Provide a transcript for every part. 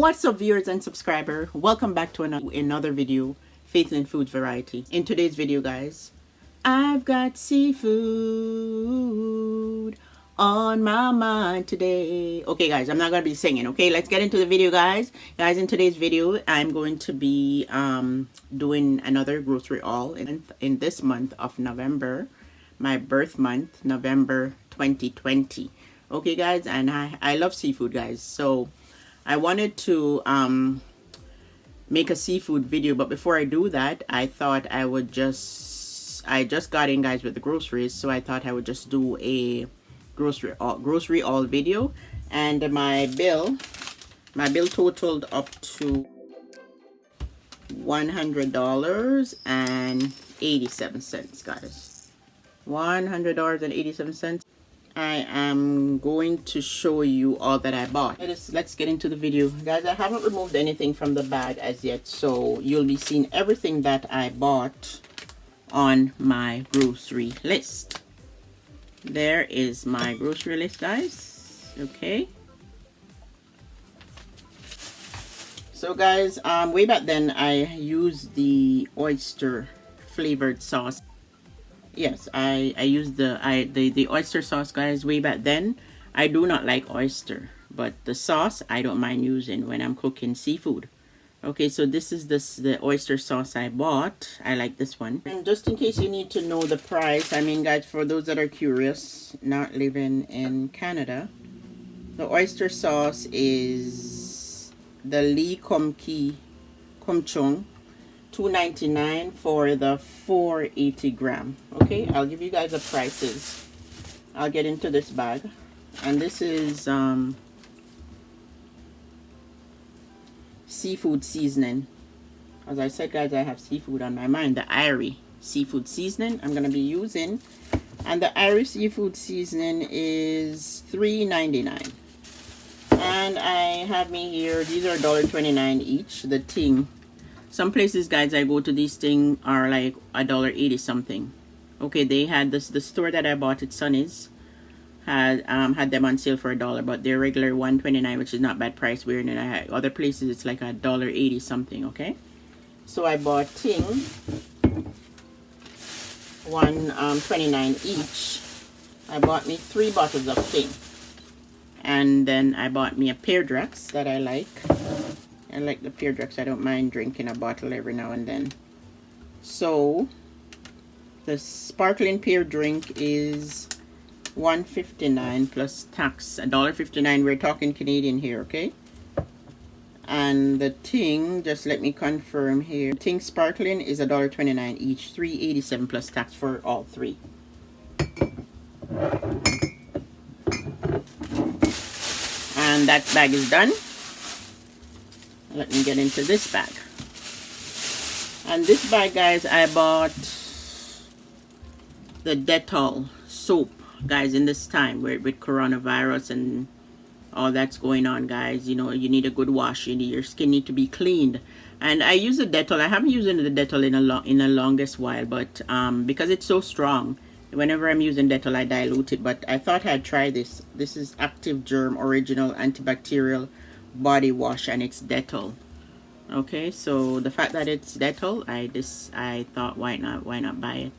What's up, viewers and subscriber? Welcome back to another video, Faithlin Foods Variety. In today's video, guys, I've got seafood on my mind today. Okay, guys, I'm not gonna be singing. Okay, let's get into the video, guys. In today's video, I'm going to be doing another grocery haul in this month of November, my birth month, November 2020. Okay, guys, and I love seafood, guys. So I wanted to make a seafood video, but before I do that, I thought I just got in, guys, with the groceries, so I thought I would just do a grocery haul video. And my bill totaled up to $100.87, guys. $100.87. I am going to show you all that I bought. Let's get into the video, guys. I haven't removed anything from the bag as yet, so you'll be seeing everything that I bought on my grocery list. There is my grocery list, guys. Okay, so guys, way back then I used the oyster flavored sauce. Yes, I used the oyster sauce, guys, way back then. I do not like oyster, but the sauce I don't mind using when I'm cooking seafood. Okay, so this is the oyster sauce I bought. I like this one. And just in case you need to know the price, I mean, guys, for those that are curious, not living in Canada, the oyster sauce is the Lee Kum Kee Kum Chung, $2.99 for the 480 gram. Okay, I'll give you guys the prices. I'll get into this bag, and this is seafood seasoning. As I said, guys, I have seafood on my mind. The Irie seafood seasoning I'm gonna be using, and the Irie seafood seasoning is $3.99. And I have me here, these are $1.29 each. The ting, some places, guys, I go to, these things are like $1.80 something. Okay, they had this, the store that I bought at Sonny's had them on sale for $1, but they're regular $1.29, which is not bad price. Where in other places it's like $1.80 something. Okay, so I bought ting, $1.29 each. I bought me 3 bottles of ting, and then I bought me a Pear Drax that I like. I like the Pear Drax. I don't mind drinking a bottle every now and then. So the sparkling pear drink is $1.59 plus tax, $1.59. We're talking Canadian here, okay? And the ting, just let me confirm here, ting sparkling is $1.29 each, $3.87 plus tax for all 3. And that bag is done. Let me get into this bag. And this bag, guys, I bought the Dettol soap, guys, in this time with coronavirus and all that's going on, guys. You know, you need a good wash. Your skin need to be cleaned. And I use the Dettol. I haven't used the Dettol in the longest while, but because it's so strong, whenever I'm using Dettol, I dilute it. But I thought I'd try this. This is Active Germ Original Antibacterial Body Wash, and it's Dettol. Okay, so the fact that it's Dettol, I thought, why not buy it?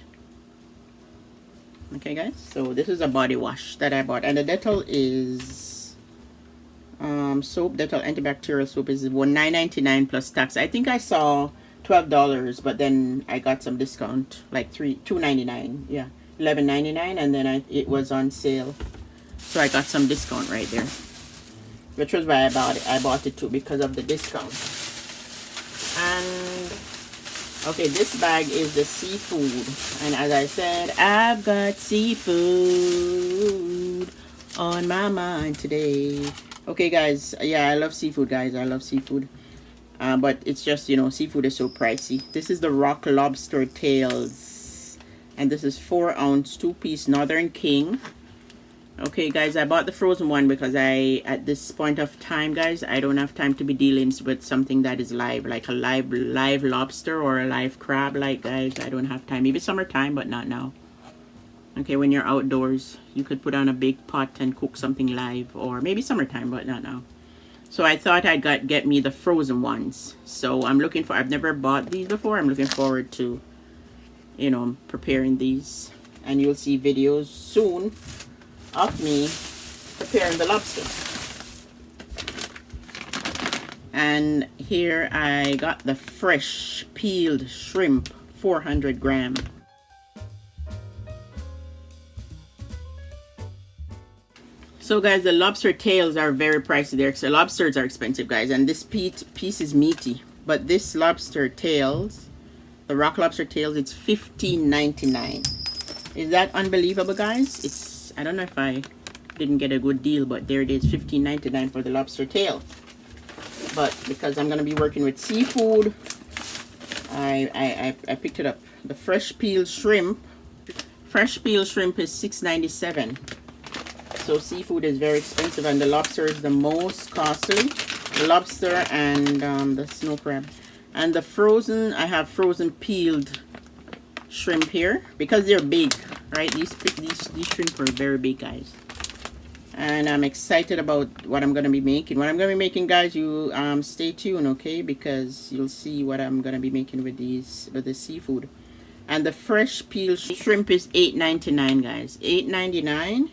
Okay, guys, so this is a body wash that I bought, and the Dettol is soap. Dettol antibacterial soap is $9.99 plus tax. I think I saw $12, but then I got some discount, like $2.99. Yeah, $11.99, and then it was on sale, so I got some discount right there, which was why I bought it. I bought it too, because of the discount. And okay, this bag is the seafood, and as I said, I've got seafood on my mind today. Okay, guys, yeah, I love seafood, guys. I love seafood, but it's just, you know, seafood is so pricey. This is the rock lobster tails, and this is 4-ounce 2-piece Northern King. Okay, guys, I bought the frozen one because at this point of time, guys, I don't have time to be dealing with something that is live, like a live lobster or a live crab. Like, guys, I don't have time. Maybe summertime, but not now. Okay, when you're outdoors, you could put on a big pot and cook something live, or maybe summertime, but not now. So I thought I'd get me the frozen ones. So I'm looking for, I've never bought these before. I'm looking forward to, you know, preparing these. And you'll see videos soon of me preparing the lobster. And here I got the fresh peeled shrimp, 400 gram. So guys, the lobster tails are very pricey there. So lobsters are expensive, guys, and this piece is meaty. But this lobster tails, the rock lobster tails, it's $15.99. Is that unbelievable, guys? It's, I don't know if I didn't get a good deal, but there it is, $15.99 for the lobster tail. But because I'm gonna be working with seafood, I picked it up. The fresh peeled shrimp. Fresh peeled shrimp is $6.97. So seafood is very expensive, and the lobster is the most costly. The lobster and the snow crab. And the frozen, I have frozen peeled shrimp here because they're big, right? These shrimp are very big, guys. And I'm excited about what I'm gonna be making. What I'm gonna be making, guys, you stay tuned, okay? Because you'll see what I'm gonna be making with the seafood. And the fresh peeled shrimp is $8.99, guys. $8.99.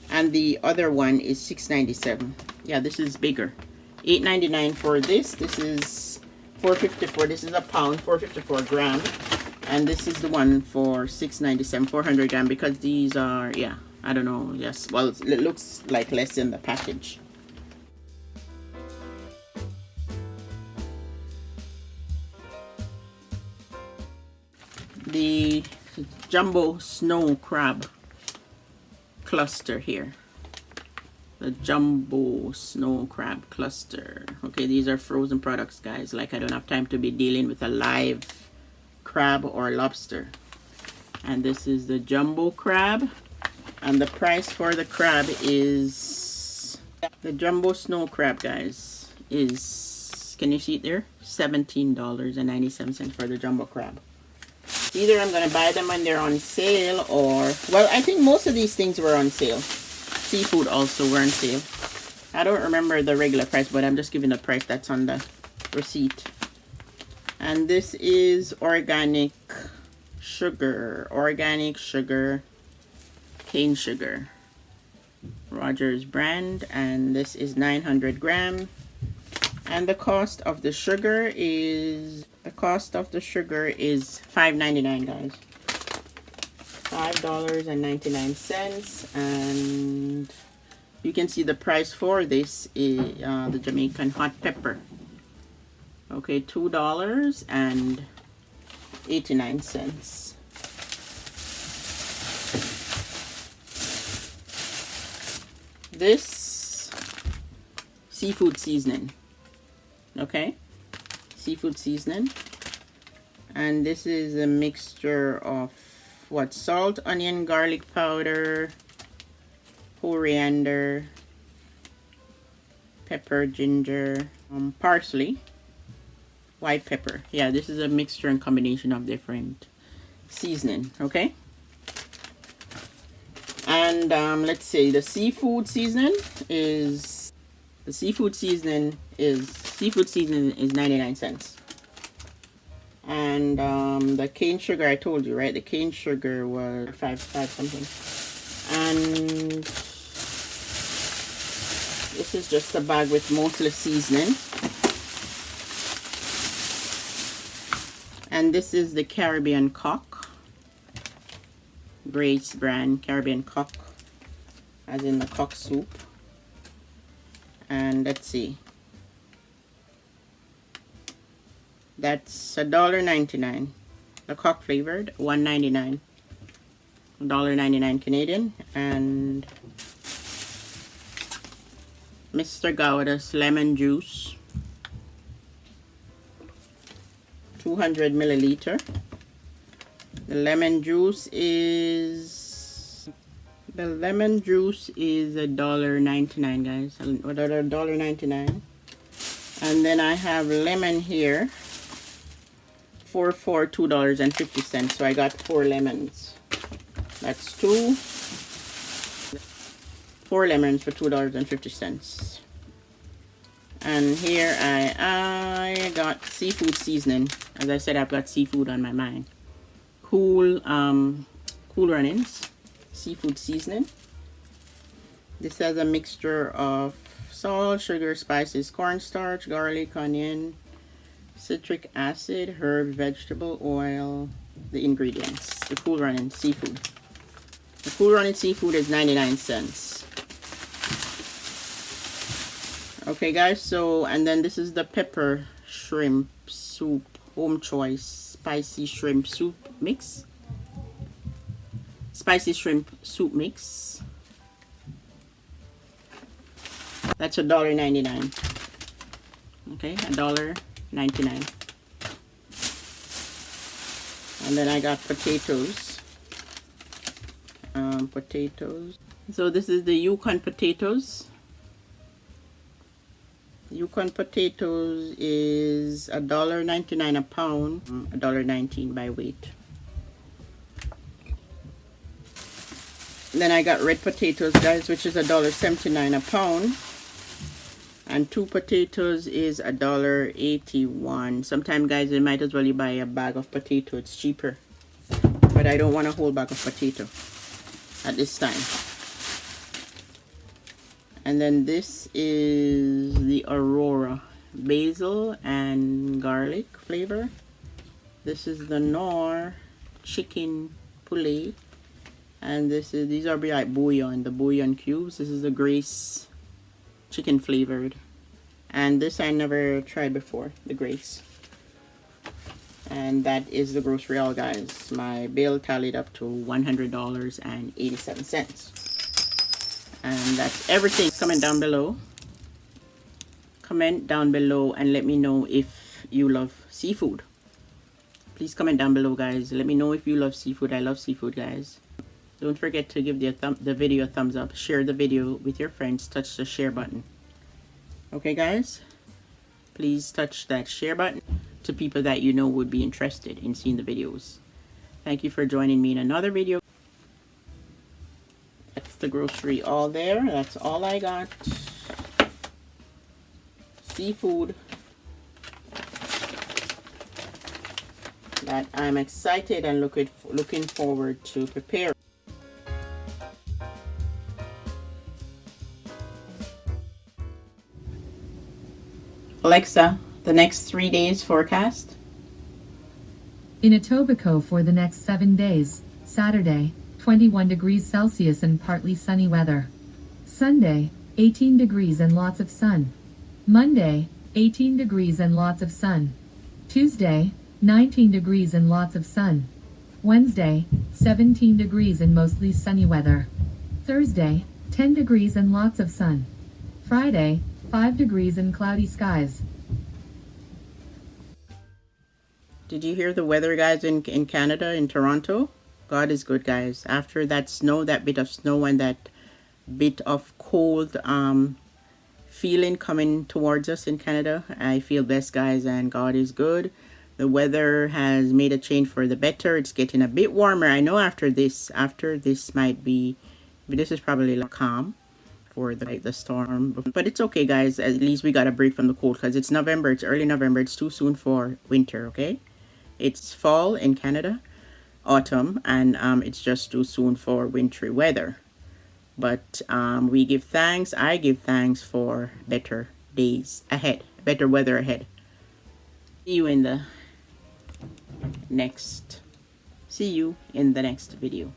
And the other one is $6.97. Yeah, this is bigger. $8.99 for this. This is $4.54. This is a pound, 454 gram. And this is the one for $6.97, 400 gram, because these are, yeah, I don't know. Yes, well, it looks like less in the package. The jumbo snow crab cluster here. The jumbo snow crab cluster. Okay, these are frozen products, guys. Like, I don't have time to be dealing with a live crab or lobster. And this is the jumbo crab. And the price for the crab is, the jumbo snow crab, guys, is, can you see it there? $17.97 for the jumbo crab. Either I'm gonna buy them when they're on sale, or, well, I think most of these things were on sale. Seafood also were on sale. I don't remember the regular price, but I'm just giving the price that's on the receipt. And this is organic sugar, cane sugar, Rogers brand, and this is 900 gram. And the cost of the sugar is $5.99, guys. $5.99. And you can see the price for this is the Jamaican hot pepper. Okay, $2.89. This seafood seasoning. Okay, seafood seasoning, and this is a mixture of what? Salt, onion, garlic powder, coriander, pepper, ginger, parsley, white pepper. Yeah, this is a mixture and combination of different seasoning. Okay, and let's see, the seafood seasoning is 99 cents. And the cane sugar, I told you, right? The cane sugar was five something. And this is just a bag with mostly seasoning. And this is the Caribbean cock, Grace brand Caribbean cock, as in the cock soup. And let's see, that's $1.99. The cock flavored, $1.99. $1.99 Canadian. And Mr. Gouda's lemon juice, 200 milliliter. The lemon juice is $1.99, guys. $1.99. And then I have lemon here for $2.50. So I got 4 lemons. That's 4 lemons for $2.50. And here I got seafood seasoning. As I said, I've got seafood on my mind. Cool Runnings seafood seasoning. This has a mixture of salt, sugar, spices, cornstarch, garlic, onion, citric acid, herb, vegetable oil. The ingredients. The Cool Running seafood. The Cool Running seafood is 99 cents. Okay guys, so and then this is the pepper shrimp soup, home choice spicy shrimp soup mix. Spicy shrimp soup mix. That's $1.99. Okay, $1.99. And then I got potatoes. Potatoes. So this is the Yukon potatoes. Yukon potatoes is $1.99 a pound, $1.19 by weight. Then I got red potatoes, guys, which is $1.79 a pound. And 2 potatoes is $1.81. Sometimes, guys, you might as well you buy a bag of potato. It's cheaper. But I don't want a whole bag of potato at this time. And then this is the Aurora basil and garlic flavor. This is the Knorr chicken poulet. And these are like bouillon, the bouillon cubes. This is the Grace chicken flavored. And this I never tried before, the Grace. And that is the grocery haul, guys. My bill tallied up to $100.87. And that's everything. Comment down below. Comment down below and let me know if you love seafood. Please comment down below, guys. Let me know if you love seafood. I love seafood, guys. Don't forget to give the video a thumbs up. Share the video with your friends. Touch the share button. Okay, guys? Please touch that share button to people that you know would be interested in seeing the videos. Thank you for joining me in another video. That's the grocery all there. That's all I got. Seafood that I'm excited and looking forward to prepare. Alexa, the next 3 days forecast. In Etobicoke for the next 7 days, Saturday, 21 degrees Celsius and partly sunny weather. Sunday, 18 degrees and lots of sun. Monday, 18 degrees and lots of sun. Tuesday, 19 degrees and lots of sun. Wednesday, 17 degrees and mostly sunny weather. Thursday, 10 degrees and lots of sun. Friday, 5 degrees and cloudy skies. Did you hear the weather, guys, in Canada, in Toronto? God is good, guys. After that snow, that bit of snow and that bit of cold feeling coming towards us in Canada, I feel blessed, guys, and God is good. The weather has made a change for the better. It's getting a bit warmer. I know after this might be, but this is probably like calm for the storm. But it's okay, guys. At least we got a break from the cold because it's November. It's early November. It's too soon for winter, okay? It's fall in Canada, autumn, and it's just too soon for wintry weather. But we give thanks. I give thanks for better days ahead, better weather ahead. See you in the next video.